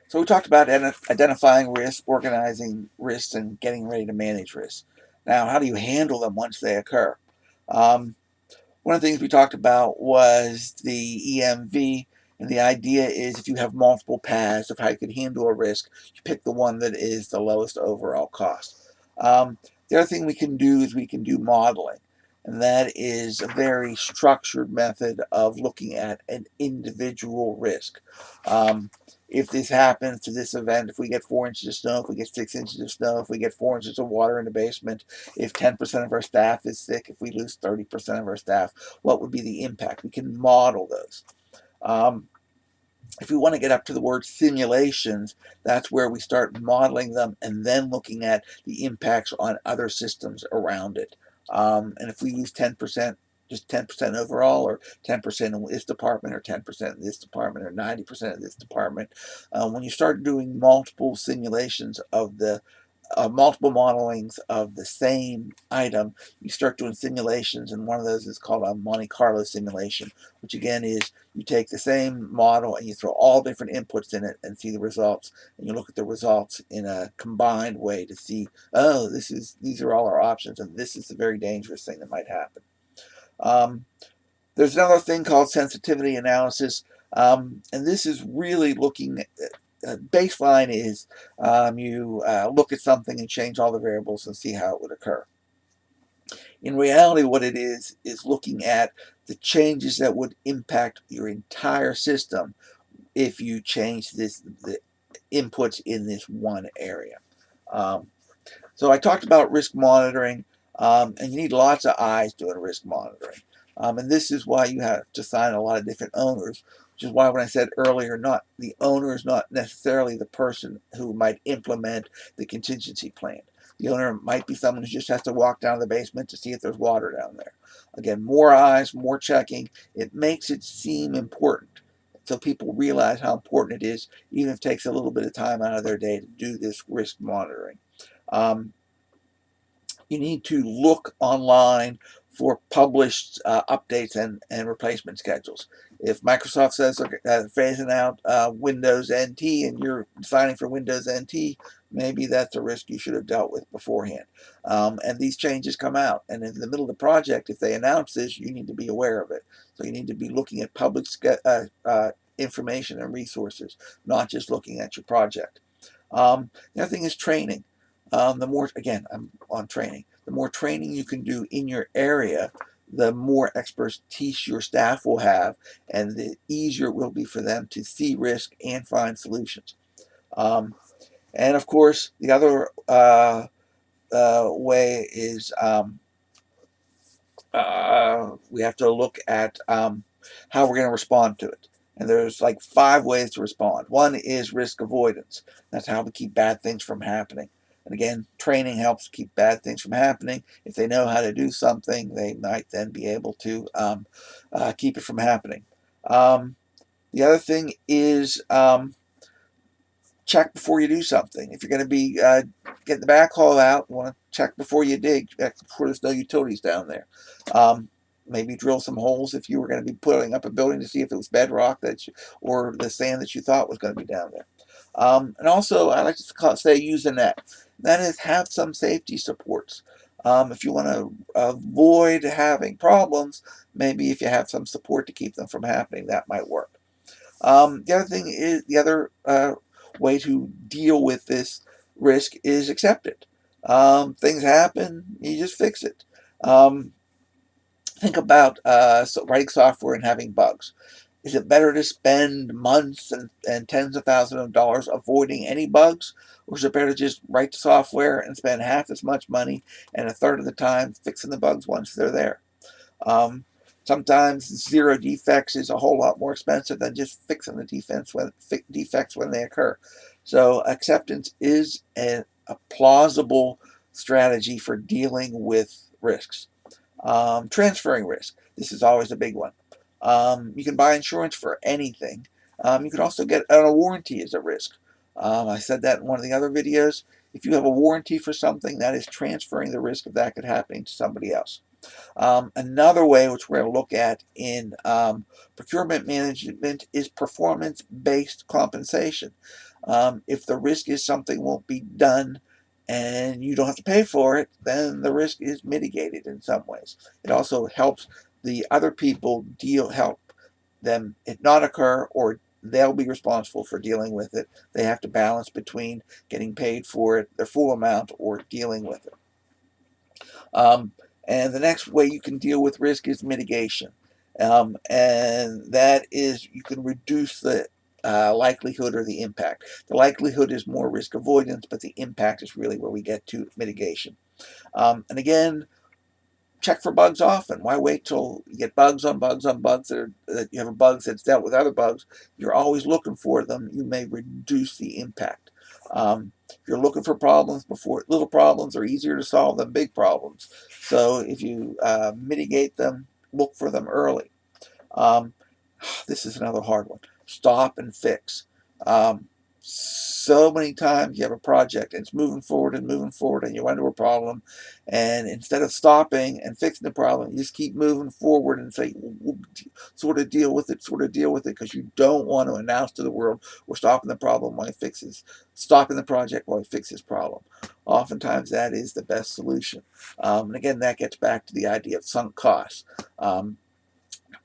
So we talked about identifying risks, organizing risks, and getting ready to manage risks. Now, how do you handle them once they occur? Um, One of the things we talked about was the EMV, and the idea is if you have multiple paths of how you can handle a risk, you pick the one that is the lowest overall cost. Um, the other thing we can do is we can do modeling, and that is a very structured method of looking at an individual risk. Um, if this happens to this event, if we get 4 inches of snow, if we get 6 inches of snow, if we get 4 inches of water in the basement, if 10% of our staff is sick, if we lose 30% of our staff, what would be the impact? We can model those. Um, if we want to get up to the word simulations, that's where we start modeling them and then looking at the impacts on other systems around it. And if we use 10%, just 10% overall, or 10% in this department, or 10% in this department, or 90% in this department, when you start doing multiple simulations of the multiple modelings of the same item, you start doing simulations, and one of those is called a Monte Carlo simulation, which again is you take the same model and you throw all different inputs in it and see the results, and you look at the results in a combined way to see, oh, these are all our options, and this is a very dangerous thing that might happen. Um, there's another thing called sensitivity analysis, and this is really looking at baseline is you look at something and change all the variables and see how it would occur. In reality, what it is looking at the changes that would impact your entire system if you change the inputs in this one area. Um, so I talked about risk monitoring, and you need lots of eyes doing risk monitoring. And this is why you have to sign a lot of different owners, which is why when I said earlier, not the owner is not necessarily the person who might implement the contingency plan. The owner might be someone who just has to walk down to the basement to see if there's water down there. Again, more eyes, more checking. It makes it seem important. So people realize how important it is, even if it takes a little bit of time out of their day to do this risk monitoring. Um, you need to look online for published updates and replacement schedules. If Microsoft says they're phasing out Windows NT and you're designing for Windows NT, maybe that's a risk you should have dealt with beforehand. And these changes come out. And in the middle of the project, if they announce this, you need to be aware of it. So you need to be looking at public information and resources, not just looking at your project. The other thing is training. The more, again, I'm on training. The more training you can do in your area, the more expertise your staff will have, and the easier it will be for them to see risk and find solutions. Um, and of course, the other way is we have to look at how we're going to respond to it. And there's like 5 ways to respond. One is risk avoidance. That's how we keep bad things from happening. And again, training helps keep bad things from happening. If they know how to do something, they might then be able to keep it from happening. Um, the other thing is check before you do something. If you're going to be getting the backhaul out, you want to check before you dig, check before there's no utilities down there. Um, Maybe drill some holes if you were going to be putting up a building to see if it was bedrock or the sand that you thought was going to be down there. And also, I like to say use a net. That is, have some safety supports. If you want to avoid having problems, maybe if you have some support to keep them from happening, that might work. The other way to deal with this risk is accept it. Things happen, you just fix it. Um, think about writing software and having bugs. Is it better to spend months and tens of thousands of dollars avoiding any bugs? Or is it better to just write the software and spend half as much money and a third of the time fixing the bugs once they're there? Um, Sometimes zero defects is a whole lot more expensive than just fixing the defects when they occur. So acceptance is a plausible strategy for dealing with risks. Transferring risk. This is always a big one. You can buy insurance for anything. You can also get a warranty as a risk. I said that in one of the other videos. If you have a warranty for something, that is transferring the risk of that could happen to somebody else. Another way, which we're going to look at in procurement management, is performance-based compensation. If the risk is something won't be done and you don't have to pay for it, then the risk is mitigated in some ways. It also helps the other people help them it not occur, or they'll be responsible for dealing with it. They have to balance between getting paid for it, their full amount, or dealing with it. Um, and the next way you can deal with risk is mitigation. And that is you can reduce the likelihood or the impact. The likelihood is more risk avoidance, but the impact is really where we get to mitigation. And again, check for bugs often. Why wait till you get bugs on bugs on bugs that you have a bug that's dealt with other bugs? You're always looking for them. You may reduce the impact. If you're looking for problems before, little problems are easier to solve than big problems. So if you mitigate them, look for them early. Um, this is another hard one. Stop and fix. So many times you have a project and it's moving forward, and you run into a problem, and instead of stopping and fixing the problem, you just keep moving forward and say, we'll sort of deal with it, because you don't want to announce to the world we're stopping the problem while it fixes, stopping the project while it fixes problem. Oftentimes that is the best solution. And again, that gets back to the idea of sunk costs.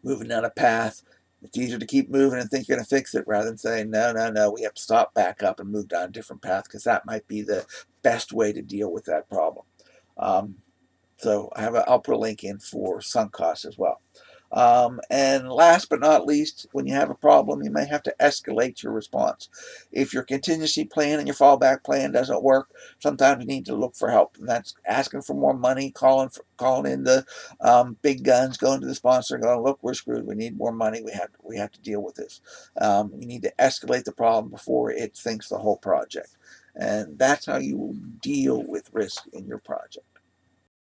Moving down a path, it's easier to keep moving and think you're going to fix it rather than saying, no, no, no, we have to stop, back up, and move down a different path, because that might be the best way to deal with that problem. Um, so I'll put a link in for sunk costs as well. And last but not least, when you have a problem, you may have to escalate your response. If your contingency plan and your fallback plan doesn't work, sometimes you need to look for help. And that's asking for more money, calling in the big guns, going to the sponsor, going, look, we're screwed. We need more money. We have to deal with this. You need to escalate the problem before it sinks the whole project. And that's how you will deal with risk in your project.